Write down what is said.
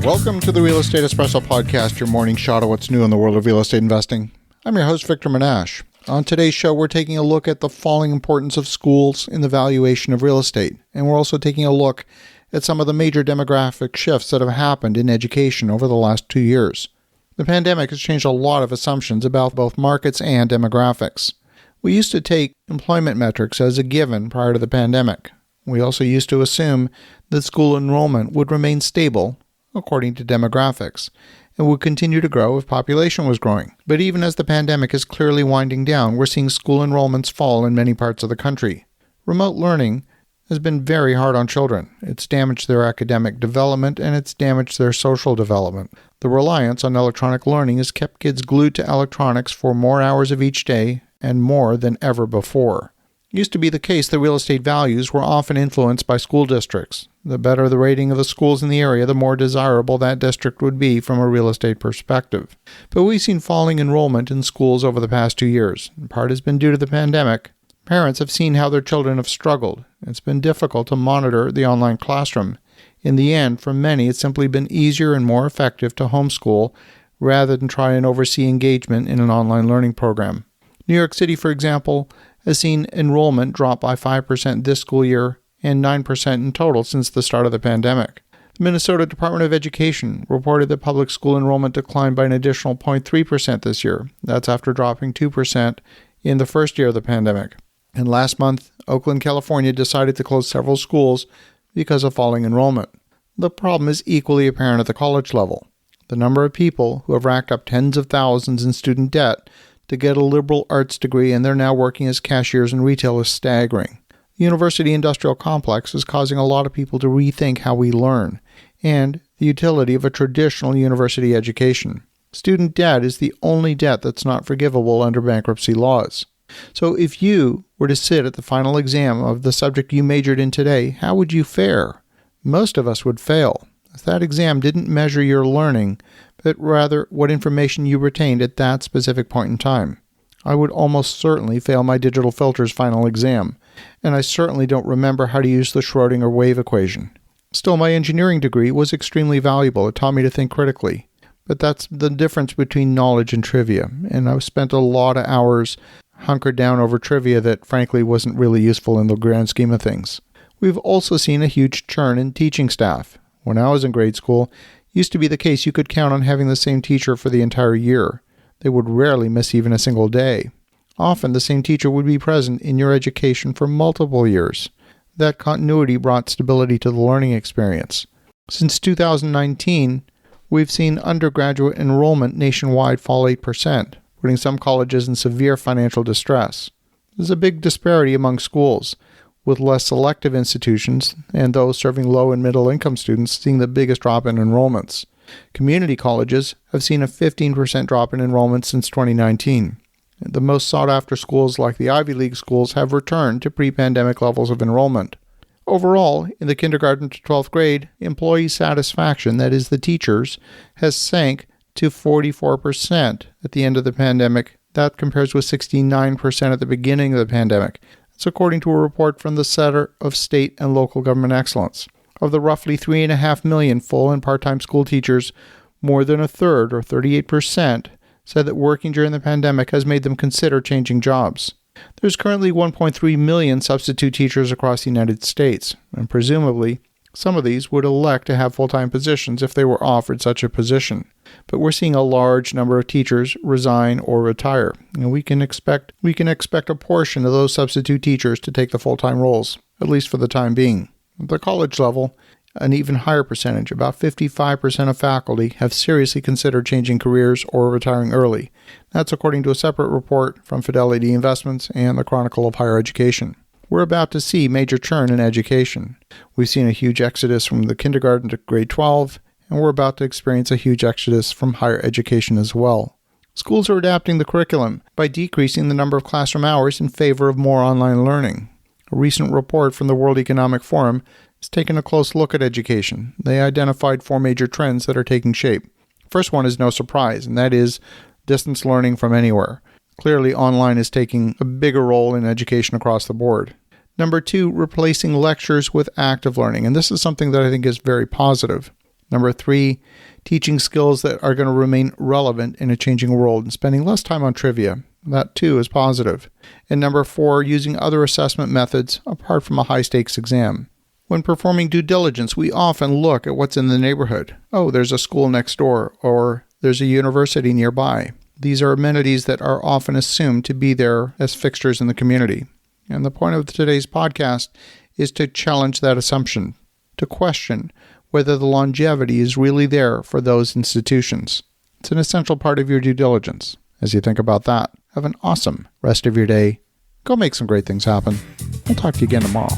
Welcome to the Real Estate Espresso Podcast, your morning shot of what's new in the world of real estate investing. I'm your host, Victor Menashe. On today's show, we're taking a look at the falling importance of schools in the valuation of real estate. And we're also taking a look at some of the major demographic shifts that have happened in education over the last 2 years. The pandemic has changed a lot of assumptions about both markets and demographics. We used to take employment metrics as a given prior to the pandemic. We also used to assume that school enrollment would remain stable according to demographics, and would continue to grow if population was growing. But even as the pandemic is clearly winding down, we're seeing school enrollments fall in many parts of the country. Remote learning has been very hard on children. It's damaged their academic development and it's damaged their social development. The reliance on electronic learning has kept kids glued to electronics for more hours of each day and more than ever before. It used to be the case that real estate values were often influenced by school districts. The better the rating of the schools in the area, the more desirable that district would be from a real estate perspective. But we've seen falling enrollment in schools over the past 2 years. In part has been due to the pandemic. Parents have seen how their children have struggled. It's been difficult to monitor the online classroom. In the end, for many, it's simply been easier and more effective to homeschool rather than try and oversee engagement in an online learning program. New York City, for example, has seen enrollment drop by 5% this school year and 9% in total since the start of the pandemic. The Minnesota Department of Education reported that public school enrollment declined by an additional 0.3% this year. That's after dropping 2% in the first year of the pandemic. And last month, Oakland, California decided to close several schools because of falling enrollment. The problem is equally apparent at the college level. The number of people who have racked up tens of thousands in student debt to get a liberal arts degree and they're now working as cashiers in retail is staggering. The university industrial complex is causing a lot of people to rethink how we learn and the utility of a traditional university education. Student debt is the only debt that's not forgivable under bankruptcy laws. So if you were to sit at the final exam of the subject you majored in today, how would you fare? Most of us would fail, as that exam didn't measure your learning, but rather what information you retained at that specific point in time. I would almost certainly fail my digital filters final exam, and I certainly don't remember how to use the Schrödinger wave equation. Still, my engineering degree was extremely valuable. It taught me to think critically. But that's the difference between knowledge and trivia, and I've spent a lot of hours hunkered down over trivia that frankly wasn't really useful in the grand scheme of things. We've also seen a huge churn in teaching staff. When I was in grade school, it used to be the case you could count on having the same teacher for the entire year. They would rarely miss even a single day. Often the same teacher would be present in your education for multiple years. That continuity brought stability to the learning experience. Since 2019, we've seen undergraduate enrollment nationwide fall 8%, putting some colleges in severe financial distress. There's a big disparity among schools, with less selective institutions and those serving low and middle income students seeing the biggest drop in enrollments. Community colleges have seen a 15% drop in enrollment since 2019. The most sought-after schools like the Ivy League schools have returned to pre-pandemic levels of enrollment. Overall, in the kindergarten to 12th grade, employee satisfaction, that is the teachers, has sank to 44% at the end of the pandemic. That compares with 69% at the beginning of the pandemic. That's according to a report from the Center of State and Local Government Excellence. Of the roughly 3.5 million full and part-time school teachers, more than a third, or 38%, said that working during the pandemic has made them consider changing jobs. There's currently 1.3 million substitute teachers across the United States, and presumably, some of these would elect to have full-time positions if they were offered such a position. But we're seeing a large number of teachers resign or retire, and we can expect a portion of those substitute teachers to take the full-time roles, at least for the time being. At the college level, an even higher percentage, about 55% of faculty, have seriously considered changing careers or retiring early. That's according to a separate report from Fidelity Investments and the Chronicle of Higher Education. We're about to see major churn in education. We've seen a huge exodus from the kindergarten to grade 12, and we're about to experience a huge exodus from higher education as well. Schools are adapting the curriculum by decreasing the number of classroom hours in favor of more online learning. A recent report from the World Economic Forum has taken a close look at education. They identified 4 major trends that are taking shape. First one is no surprise, and that is distance learning from anywhere. Clearly, online is taking a bigger role in education across the board. Number 2, replacing lectures with active learning, and this is something that I think is very positive. Number 3, teaching skills that are going to remain relevant in a changing world and spending less time on trivia. That too is positive. And number 4, using other assessment methods apart from a high-stakes exam. When performing due diligence, we often look at what's in the neighborhood. Oh, there's a school next door, or there's a university nearby. These are amenities that are often assumed to be there as fixtures in the community. And the point of today's podcast is to challenge that assumption, to question whether the longevity is really there for those institutions. It's an essential part of your due diligence. As you think about that, have an awesome rest of your day. Go make some great things happen. I'll talk to you again tomorrow.